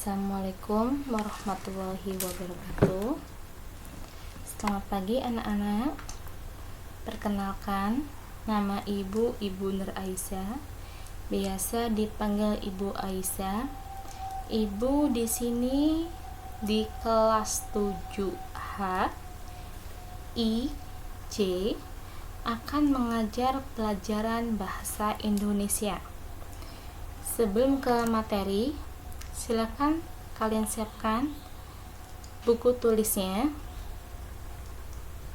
Assalamualaikum warahmatullahi wabarakatuh. Selamat pagi anak-anak. Perkenalkan, nama Ibu Nur Aisyah. Biasa dipanggil Ibu Aisyah. Ibu di sini di kelas 7H I C akan mengajar pelajaran bahasa Indonesia. Sebelum ke materi, silakan kalian siapkan buku tulisnya,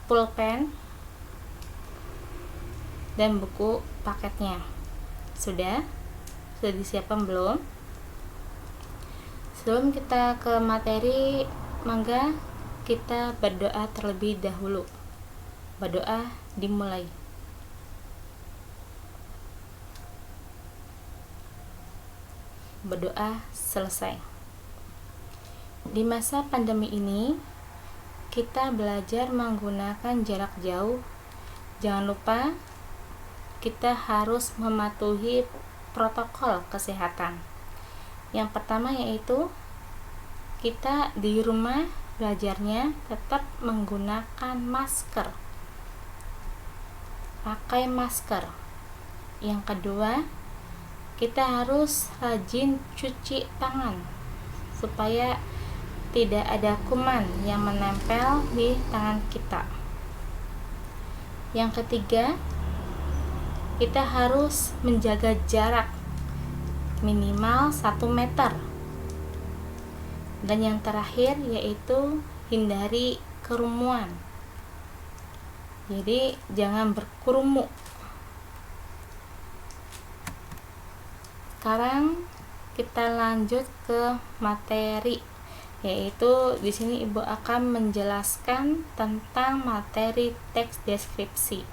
pulpen, dan buku paketnya. Sudah disiapkan belum? Sebelum kita ke materi, mangga kita berdoa terlebih dahulu. Berdoa dimulai. Berdoa selesai. Di masa pandemi ini, kita belajar menggunakan jarak jauh. Jangan lupa kita harus mematuhi protokol kesehatan. Yang pertama yaitu kita di rumah belajarnya tetap menggunakan masker. Pakai masker. Yang kedua, kita harus rajin cuci tangan supaya tidak ada kuman yang menempel di tangan kita. Yang ketiga, kita harus menjaga jarak minimal 1 meter. Dan yang terakhir yaitu hindari kerumunan. Jadi jangan berkerumun. Sekarang kita lanjut ke materi, yaitu di sini Ibu akan menjelaskan tentang materi teks deskripsi.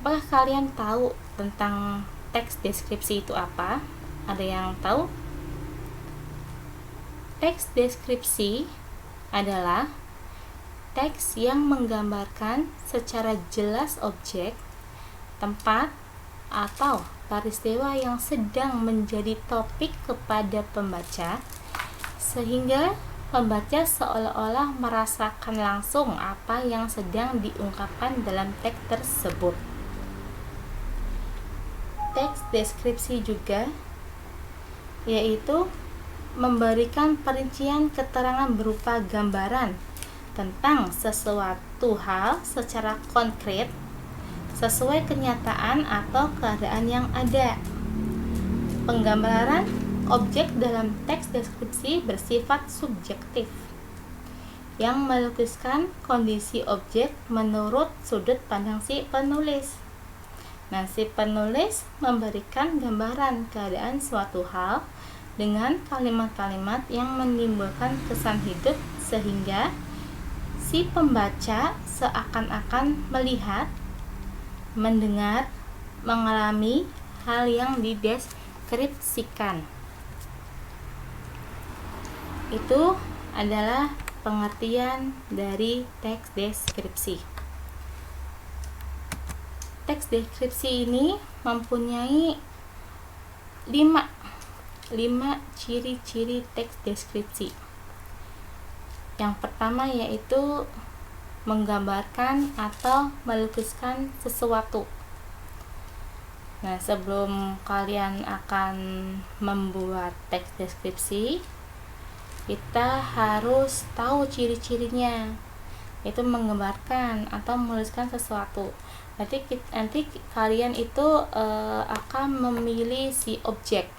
Apakah kalian tahu tentang teks deskripsi itu apa? Ada yang tahu? Teks deskripsi adalah teks yang menggambarkan secara jelas objek, tempat, atau peristiwa yang sedang menjadi topik kepada pembaca, sehingga pembaca seolah-olah merasakan langsung apa yang sedang diungkapkan dalam teks tersebut. Teks deskripsi juga yaitu memberikan perincian keterangan berupa gambaran tentang sesuatu hal secara konkret sesuai kenyataan atau keadaan yang ada. Penggambaran objek dalam teks deskripsi bersifat subjektif, yang melukiskan kondisi objek menurut sudut pandang si penulis. Nah, si penulis memberikan gambaran keadaan suatu hal dengan kalimat-kalimat yang menimbulkan kesan hidup sehingga si pembaca seakan-akan melihat, mendengar, mengalami hal yang dideskripsikan. Itu adalah pengertian dari teks deskripsi. Teks deskripsi ini mempunyai 5 ciri-ciri teks deskripsi. Yang pertama yaitu menggambarkan atau melukiskan sesuatu. Nah, sebelum kalian akan membuat teks deskripsi, kita harus tahu ciri-cirinya, yaitu menggambarkan atau menuliskan sesuatu. Nanti kalian itu akan memilih si objek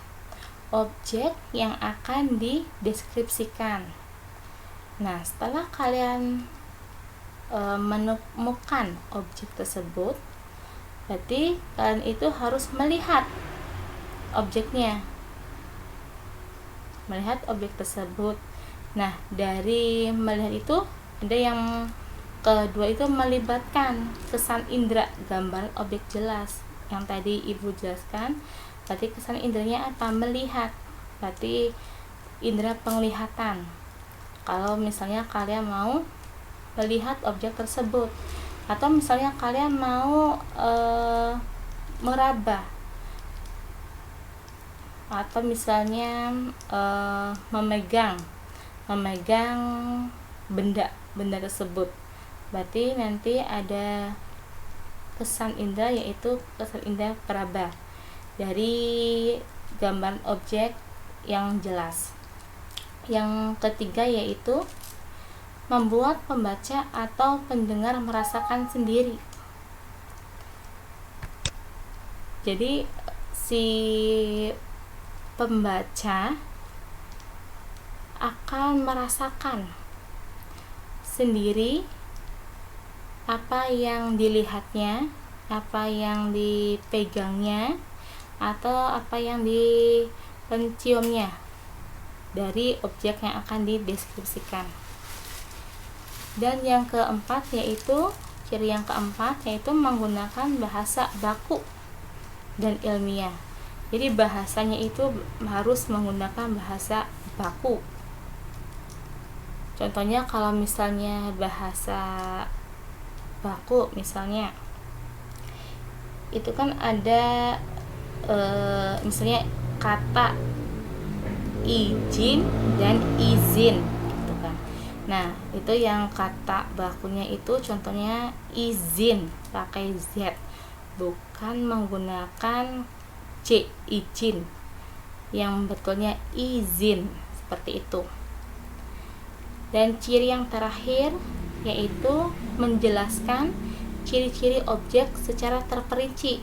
yang akan dideskripsikan. Nah, setelah kalian menemukan objek tersebut, berarti kalian itu harus melihat objeknya, melihat objek tersebut. Nah, dari melihat itu ada yang kedua itu melibatkan kesan indera, gambar objek jelas yang tadi Ibu jelaskan. Berarti kesan inderanya apa? Melihat, berarti indera penglihatan. Kalau misalnya kalian mau melihat objek tersebut, atau misalnya kalian mau meraba atau misalnya memegang benda tersebut. Berarti nanti ada kesan indera, yaitu kesan indera peraba dari gambar objek yang jelas. Yang ketiga yaitu membuat pembaca atau pendengar merasakan sendiri. Jadi si pembaca akan merasakan sendiri apa yang dilihatnya, apa yang dipegangnya, atau apa yang dipenciumnya dari objek yang akan dideskripsikan. Dan yang keempat yaitu ciri yang keempat yaitu menggunakan bahasa baku dan ilmiah. Jadi bahasanya itu harus menggunakan bahasa baku. Contohnya kalau misalnya bahasa baku, misalnya itu kan ada misalnya kata izin dan izin gitu kan. Nah, itu yang kata bakunya itu contohnya izin pakai Z, bukan menggunakan C, izin, yang betulnya izin, seperti itu. Dan ciri yang terakhir yaitu menjelaskan ciri-ciri objek secara terperinci.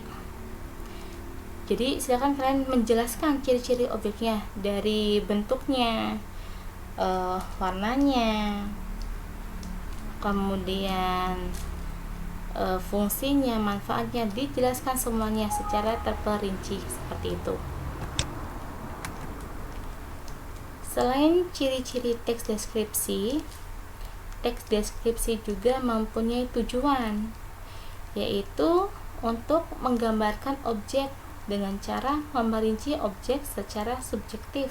Jadi silakan kalian menjelaskan ciri-ciri objeknya, dari bentuknya, warnanya, kemudian fungsinya, manfaatnya, dijelaskan semuanya secara terperinci seperti itu. Selain ciri-ciri teks deskripsi juga mempunyai tujuan, yaitu untuk menggambarkan objek dengan cara memerinci objek secara subjektif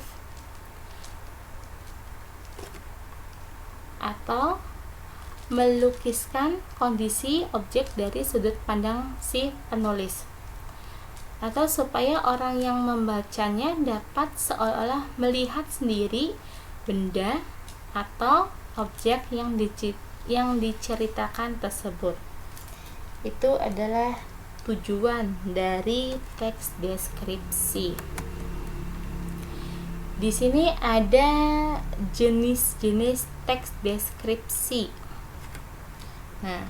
atau melukiskan kondisi objek dari sudut pandang si penulis, atau supaya orang yang membacanya dapat seolah-olah melihat sendiri benda atau objek yang diceritakan tersebut. Itu adalah tujuan dari teks deskripsi. Di sini ada jenis-jenis teks deskripsi. Nah,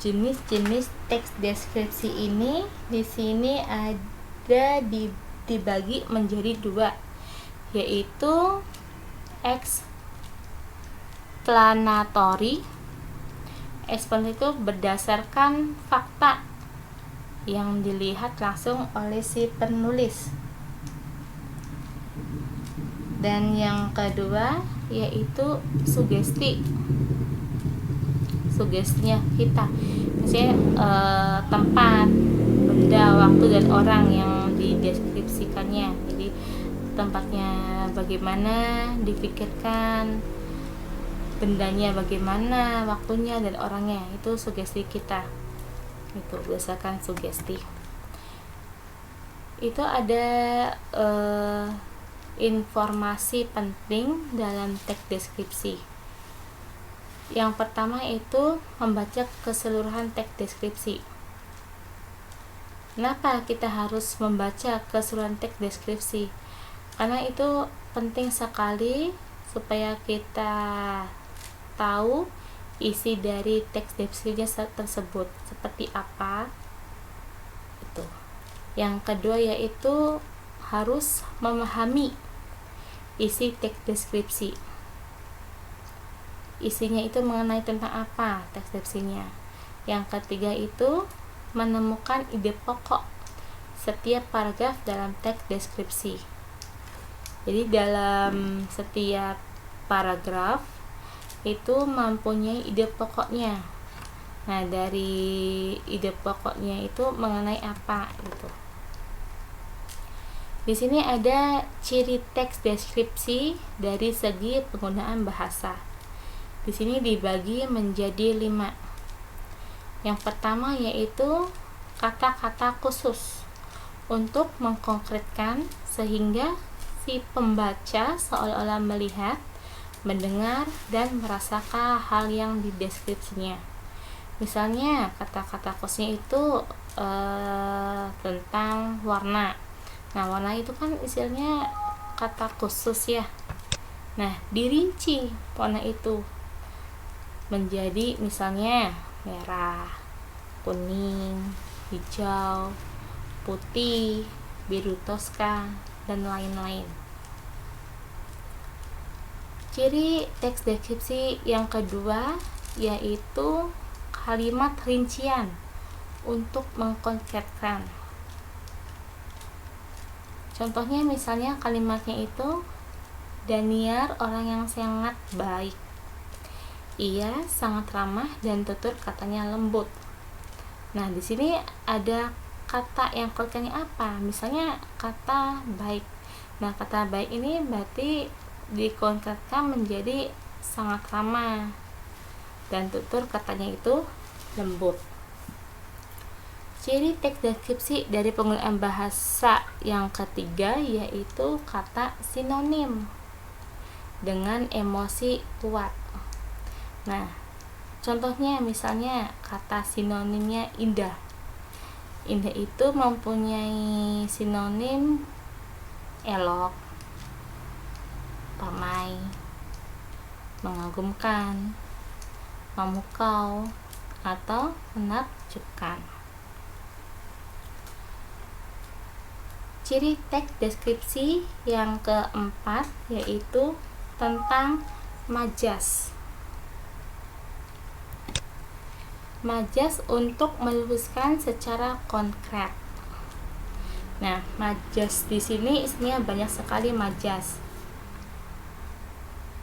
jenis-jenis teks deskripsi ini di sini ada dibagi menjadi dua, yaitu explanatory. Explanatory itu berdasarkan fakta yang dilihat langsung oleh si penulis. Dan yang kedua yaitu sugesti. Sugestinya kita, misalnya tempat, benda, waktu, dan orang yang dideskripsikannya. Jadi tempatnya bagaimana dipikirkan, bendanya bagaimana, waktunya, dan orangnya, itu sugesti kita. Itu berdasarkan sugesti. Itu ada informasi penting dalam teks deskripsi. Yang pertama itu membaca keseluruhan teks deskripsi. Kenapa kita harus membaca keseluruhan teks deskripsi? Karena itu penting sekali supaya kita tahu isi dari teks deskripsinya tersebut seperti apa. Itu. Yang kedua yaitu harus memahami isi teks deskripsi. Isinya itu mengenai tentang apa teks deskripsinya. Yang ketiga itu menemukan ide pokok setiap paragraf dalam teks deskripsi. Jadi dalam setiap paragraf itu mempunyai ide pokoknya. Nah, dari ide pokoknya itu mengenai apa gitu. Di sini ada ciri teks deskripsi dari segi penggunaan bahasa. Di sini dibagi menjadi 5. Yang pertama yaitu kata-kata khusus. untuk mengkonkretkan sehingga si pembaca seolah-olah melihat, mendengar, dan merasakan hal yang dideskripsinya. Misalnya kata-kata khususnya itu tentang warna. Nah, warna itu kan istilahnya kata khusus ya. Nah, dirinci warna itu menjadi misalnya merah, kuning, hijau, putih, biru toska, dan lain-lain. Ciri teks deskripsi yang kedua yaitu kalimat rincian untuk mengkonkretkan. Contohnya misalnya kalimatnya itu, Daniar orang yang sangat baik. Ia sangat ramah dan tutur katanya lembut. Nah, di sini ada kata yang konkretnya apa? Misalnya kata baik. Nah, kata baik ini berarti dikonkretkan menjadi sangat ramah dan tutur katanya itu lembut. Ciri teks deskripsi dari penggunaan bahasa yang ketiga yaitu kata sinonim dengan emosi kuat. Nah, contohnya misalnya kata sinonimnya indah. Indah itu mempunyai sinonim elok, ramai, mengagumkan, memukau, atau menakjubkan. Ciri teks deskripsi yang keempat yaitu tentang majas. Majas untuk meluruskan secara konkret. Nah, majas di sini isinya banyak sekali majas.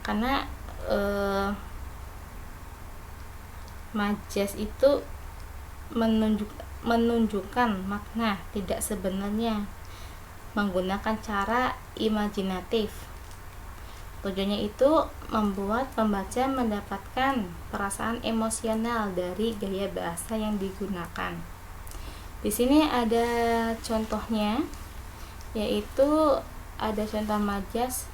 Karena majas itu menunjukkan makna tidak sebenarnya menggunakan cara imajinatif. Tujuannya itu membuat pembaca mendapatkan perasaan emosional dari gaya bahasa yang digunakan. Di sini ada contohnya, yaitu ada contoh majas,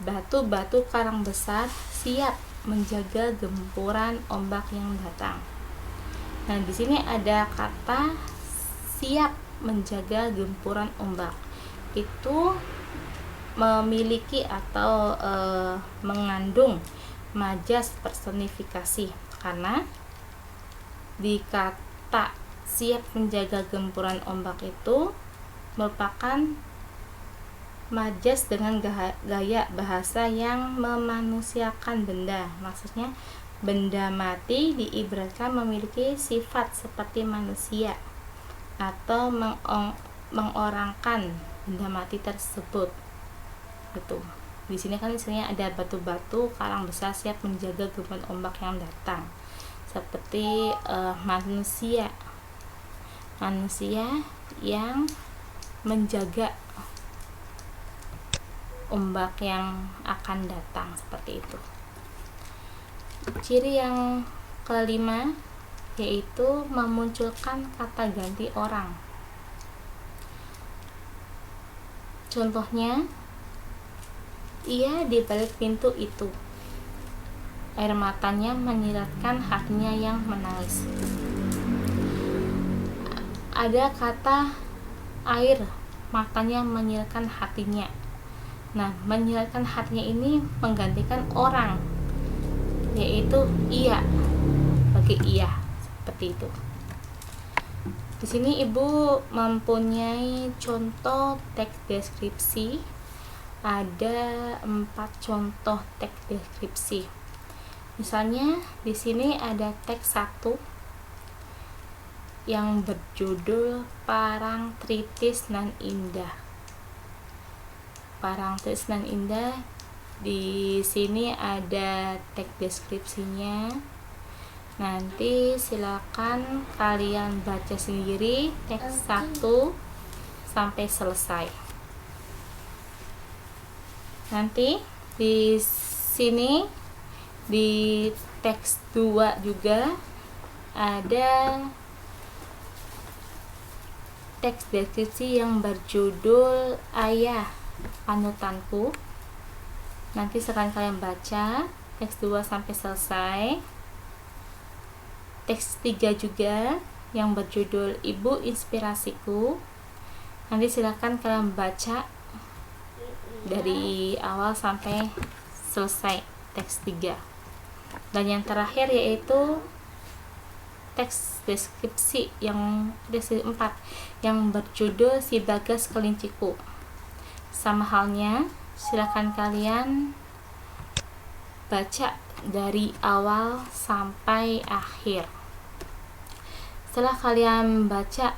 batu-batu karang besar siap menjaga gempuran ombak yang datang. Nah, di sini ada kata siap menjaga gempuran ombak. Itu memiliki atau mengandung majas personifikasi, karena di kata siap menjaga gempuran ombak itu merupakan majas dengan gaya bahasa yang memanusiakan benda. Maksudnya benda mati diibaratkan memiliki sifat seperti manusia atau mengorangkan benda mati tersebut. Gitu. Di sini kan misalnya ada batu-batu karang besar siap menjaga gempuran ombak yang datang. Seperti manusia yang menjaga ombak yang akan datang, seperti itu. Ciri yang kelima yaitu memunculkan kata ganti orang. Contohnya, ia di balik pintu itu. Air matanya menyiratkan hatinya yang menangis. Ada kata air matanya menyiratkan hatinya. Nah, menyiratkan hatinya ini menggantikan orang, yaitu ia, bagi ia, seperti itu. Di sini Ibu mempunyai contoh teks deskripsi. Ada 4 contoh teks deskripsi. Misalnya di sini ada teks 1 yang berjudul Parang Tritis nan Indah. Parang Tritis nan Indah, di sini ada teks deskripsinya. Nanti silakan kalian baca sendiri teks 1 sampai selesai. Nanti di sini di teks 2 juga ada teks deskripsi yang berjudul Ayah Panutanku. Nanti sekarang kalian baca teks 2 sampai selesai. Teks 3 juga yang berjudul Ibu Inspirasiku. Nanti silakan kalian baca dari awal sampai selesai teks 3. Dan yang terakhir yaitu teks deskripsi yang deskripsi 4 yang berjudul Si Bagas Kelinciku. Sama halnya, silakan kalian baca dari awal sampai akhir. Setelah kalian baca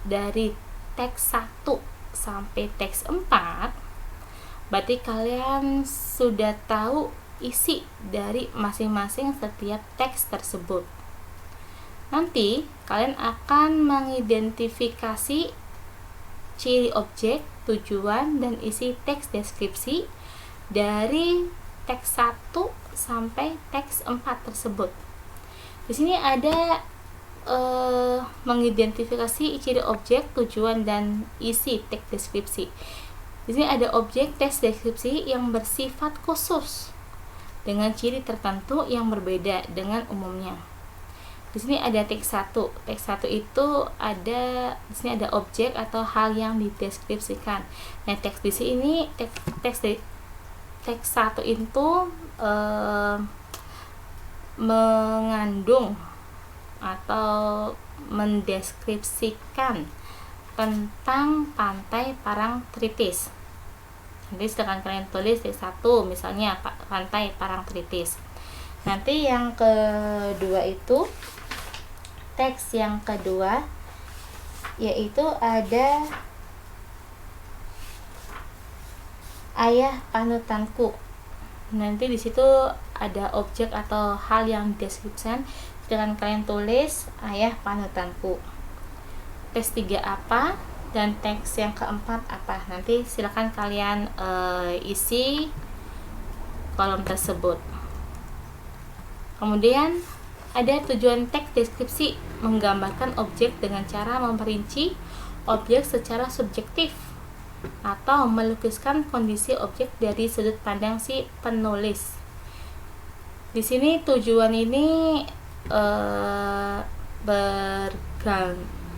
dari teks 1 sampai teks 4, berarti kalian sudah tahu isi dari masing-masing setiap teks tersebut. Nanti kalian akan mengidentifikasi ciri objek, tujuan, dan isi teks deskripsi dari teks 1 sampai teks 4 tersebut. Di sini ada mengidentifikasi ciri objek, tujuan, dan isi teks deskripsi. Di sini ada objek teks deskripsi yang bersifat khusus dengan ciri tertentu yang berbeda dengan umumnya. Di sini ada teks 1. Teks 1 itu ada di sini ada objek atau hal yang dideskripsikan. Nah, teks di sini teks 1 itu mengandung atau mendeskripsikan tentang Pantai Parangtritis. Nanti sedangkan kalian tulis teks 1 misalnya Pantai Parangtritis. Nanti yang kedua itu teks yang kedua yaitu ada Ayah Panutanku. Nanti di situ ada objek atau hal yang dideskripsikan, dengan kalian tulis Ayah Panutanku. Teks 3 apa dan teks yang keempat apa? Nanti silakan kalian isi kolom tersebut. Kemudian ada tujuan teks deskripsi menggambarkan objek dengan cara memperinci objek secara subjektif atau melukiskan kondisi objek dari sudut pandang si penulis. Di sini tujuan ini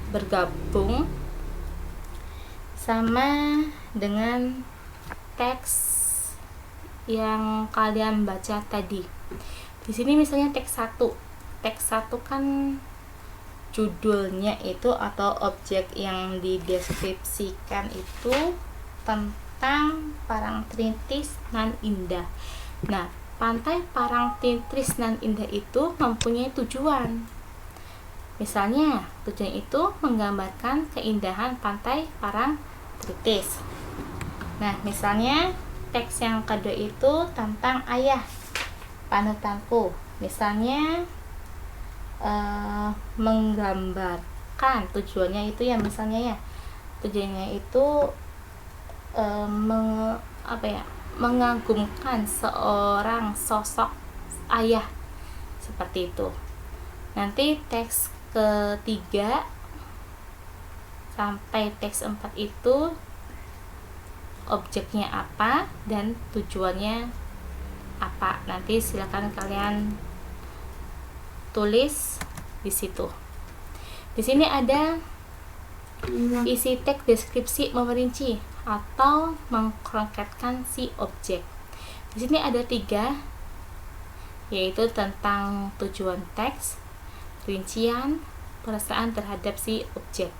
bergabung sama dengan teks yang kalian baca tadi. Di sini misalnya teks 1. Teks 1 kan judulnya itu atau objek yang dideskripsikan itu tentang Parangtritis nan Indah. Nah, Pantai Parangtritis nan Indah itu mempunyai tujuan. Misalnya, tujuan itu menggambarkan keindahan Pantai Parangtritis. Nah, misalnya teks yang kedua itu tentang Ayah Panutanku. Misalnya menggambarkan tujuannya itu ya, misalnya ya tujuannya itu mengagumkan seorang sosok ayah, seperti itu. Nanti teks ketiga sampai teks 4 itu objeknya apa dan tujuannya apa. Nanti silakan kalian tulis di situ. Di sini ada isi teks deskripsi memperinci atau mengkonkretkan si objek. Di sini ada 3, yaitu tentang tujuan teks, rincian, perasaan terhadap si objek.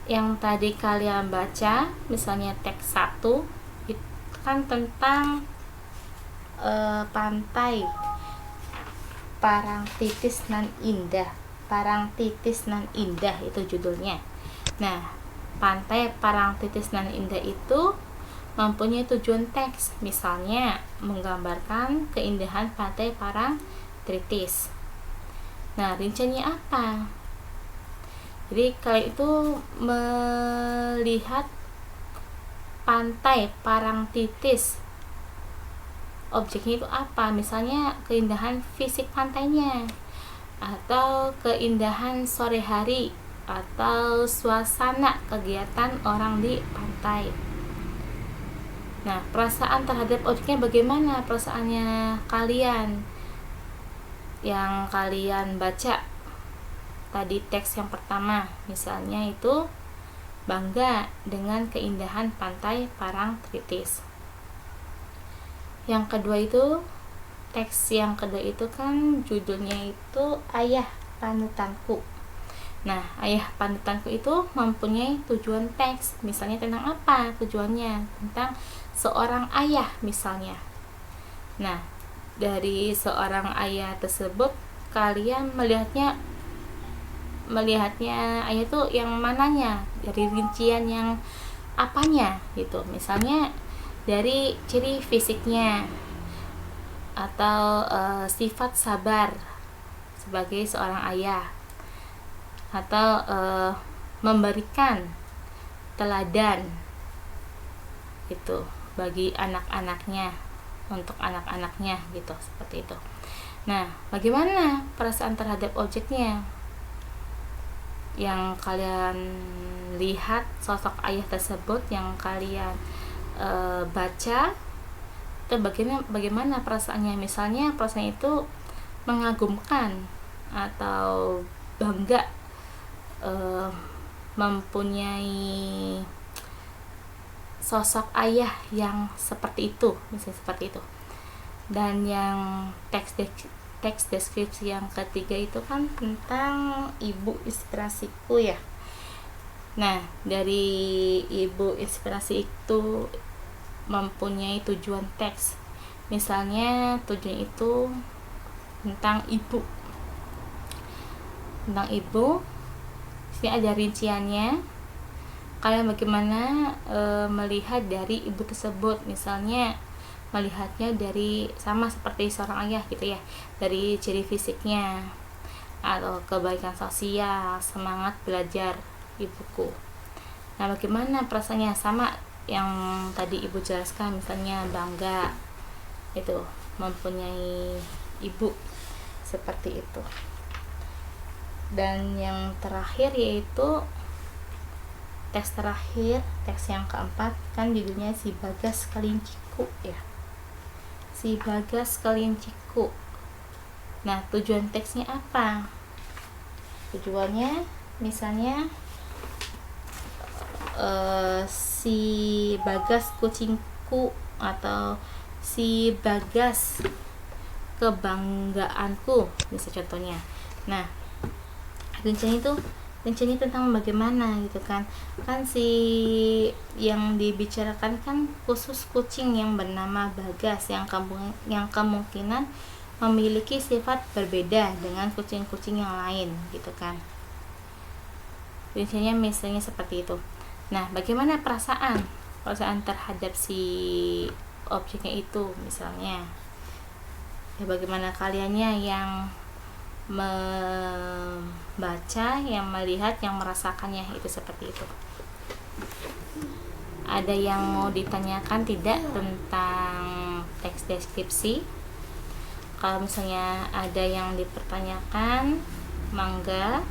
Yang tadi kalian baca, misalnya teks 1 itu kan tentang Pantai Parangtritis nan Indah. Parangtritis nan Indah itu judulnya. Nah, Pantai Parangtritis nan Indah itu mempunyai tujuan teks, misalnya menggambarkan keindahan Pantai Parangtritis. Nah, rinciannya apa? Jadi kalian itu melihat Pantai Parangtritis, objeknya itu apa? Misalnya keindahan fisik pantainya, atau keindahan sore hari atau suasana kegiatan orang di pantai. Nah, perasaan terhadap objeknya bagaimana perasaannya kalian yang kalian baca tadi teks yang pertama, misalnya itu bangga dengan keindahan pantai Parangtritis. Yang kedua itu teks yang kedua itu kan judulnya itu Ayah Panutanku. Nah, Ayah Panutanku itu mempunyai tujuan teks, misalnya tentang apa tujuannya, tentang seorang ayah misalnya. Nah, dari seorang ayah tersebut kalian melihatnya ayah itu yang mananya, dari rincian yang apanya gitu, misalnya dari ciri fisiknya atau sifat sabar sebagai seorang ayah, atau memberikan teladan itu bagi anak-anaknya, untuk anak-anaknya gitu, seperti itu. Nah, bagaimana perasaan terhadap objeknya yang kalian lihat, sosok ayah tersebut yang kalian baca itu bagaimana perasaannya, misalnya perasaan itu mengagumkan atau bangga mempunyai sosok ayah yang seperti itu, misalnya seperti itu. Dan yang teks deskripsi yang ketiga itu kan tentang ibu inspirasiku ya. Nah, dari ibu inspirasi itu mempunyai tujuan teks, misalnya tujuan itu tentang ibu. Sini ada rinciannya, kalian bagaimana melihat dari ibu tersebut, misalnya melihatnya dari sama seperti seorang ayah gitu ya, dari ciri fisiknya atau kebaikan sosial, semangat belajar ibuku. Nah, bagaimana perasaannya, sama yang tadi ibu jelaskan, misalnya bangga itu mempunyai ibu, seperti itu. Dan yang terakhir yaitu teks terakhir, teks yang keempat kan judulnya Si Bagas Kelinciku ya. Si Bagas Kelinciku. Nah, tujuan teksnya apa? Tujuannya misalnya si Bagas kucingku atau si Bagas kebanggaanku, bisa contohnya. Nah, rinciannya tentang bagaimana gitu kan si yang dibicarakan kan khusus kucing yang bernama Bagas yang kemungkinan memiliki sifat berbeda dengan kucing-kucing yang lain gitu kan. Rinciannya misalnya seperti itu. Nah, bagaimana perasaan terhadap si objeknya itu, misalnya ya bagaimana kaliannya yang membaca, yang melihat, yang merasakannya, itu seperti itu. Ada yang mau ditanyakan tidak tentang teks deskripsi? Kalau misalnya ada yang dipertanyakan, mangga,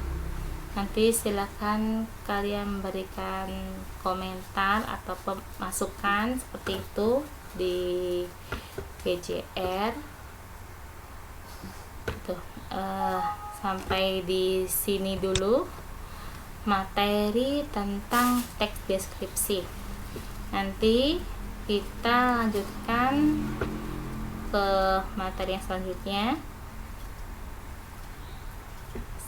nanti silakan kalian berikan komentar atau masukan seperti itu di PJR. Sampai di sini dulu materi tentang teks deskripsi. Nanti kita lanjutkan ke materi yang selanjutnya.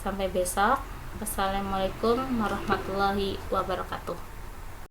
Sampai besok. Wassalamualaikum warahmatullahi wabarakatuh.